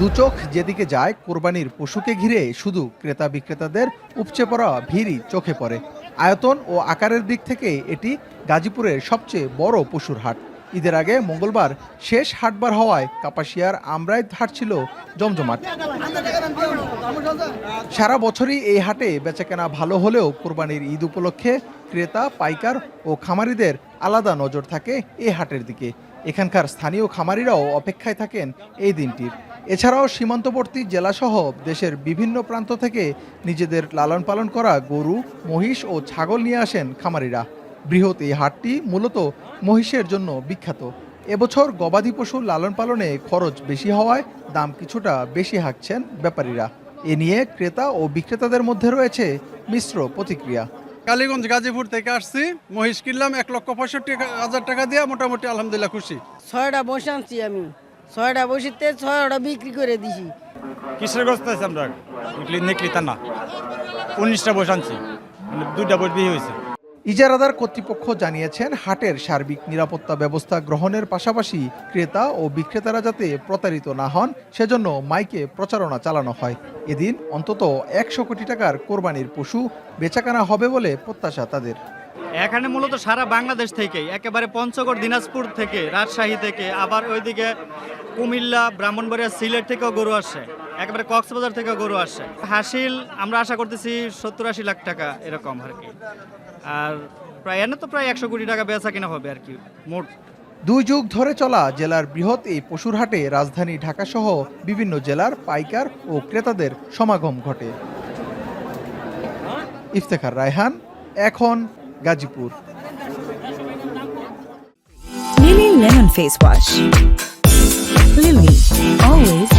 দুচোখ যেদিকে যায় কোরবানির পশুকে ঘিরে শুধু ক্রেতা বিক্রেতাদের উপচে পড়া ভিড়ই চোখে পড়ে। আয়তন ও আকারের দিক থেকে এটি গাজীপুরের সবচেয়ে বড় পশুর হাট। ঈদের আগে মঙ্গলবার শেষ হাটবার হওয়ায় কাপাসিয়ার আমরাইত হাট ছিল জমজমাট। সারা বছরই এই হাটে বেচাকেনা ভালো হলেও কোরবানির ঈদ উপলক্ষে ক্রেতা, পাইকার ও খামারিদের আলাদা নজর থাকে এই হাটের দিকে। এখানকার স্থানীয় খামারিরাও অপেক্ষায় থাকেন এই দিনটির। এছাড়াও সীমান্তবর্তী জেলাসহ দেশের বিভিন্ন প্রান্ত থেকে নিজেদের লালন পালন করা গরু, মহিষ ও ছাগল নিয়ে আসেন খামারিরা। বৃহৎ এই হাটটি মূলত মহিষের জন্য বিখ্যাত। এবছর গবাদি পশু লালন পালনে খরচ বেশি হওয়ায় দাম কিছুটা বেশি হাঁকছেন ব্যাপারীরা। এ নিয়ে ক্রেতা ও বিক্রেতাদের মধ্যে রয়েছে মিশ্র প্রতিক্রিয়া। কালীগঞ্জ গাজীপুর থেকে আসছি, মহিষ কিনলাম 1,65,000 টাকা দিয়ে। মোটামুটি আলহামদুলিল্লাহ খুশি। 6টা বসে আনছি আমি, 6টা বসিতে 6টা বিক্রি করে দিছি। কিসের গোস্ত আছে আমরা নিকলি তা না, 19টা বসে আনছি, 2টা বস বিয়ে হয়েছে। ইজারাদার কর্তৃপক্ষ জানিয়েছেন হাটের সার্বিক নিরাপত্তা ব্যবস্থা গ্রহণের পাশাপাশি ক্রেতা ও বিক্রেতারা যাতে প্রতারিত না হন সেজন্য মাইকে প্রচারণা চালানো হয়। এদিন অন্তত 100 কোটি টাকার কোরবানির পশু বেচাকেনা হবে বলে প্রত্যাশা তাদের। এখানে মূলত সারা বাংলাদেশ থেকেই, একেবারে পঞ্চগড়, দিনাজপুর থেকে, রাজশাহী থেকে, আবার ওইদিকে কুমিল্লা, ব্রাহ্মণবাড়িয়া, সিলেট থেকেও গরু আসে, একেবারে কক্সবাজার থেকেও গরু আসে। হাসিল আমরা আশা করতেছি 70-80 লাখ টাকা এরকম আর কি। আর এনে তো প্রায় 100 কোটি টাকা বেচা কিনা হবে আর কি মোট। 2 যুগ ধরে চলা জেলার বৃহৎ এই পশুর হাটে রাজধানী ঢাকাসহ বিভিন্ন জেলার পাইকার ও ক্রেতাদের সমাগম ঘটে। ইফতেখার রায়হান, এখন Gazipur. Lily Lemon Face Wash. Lily, always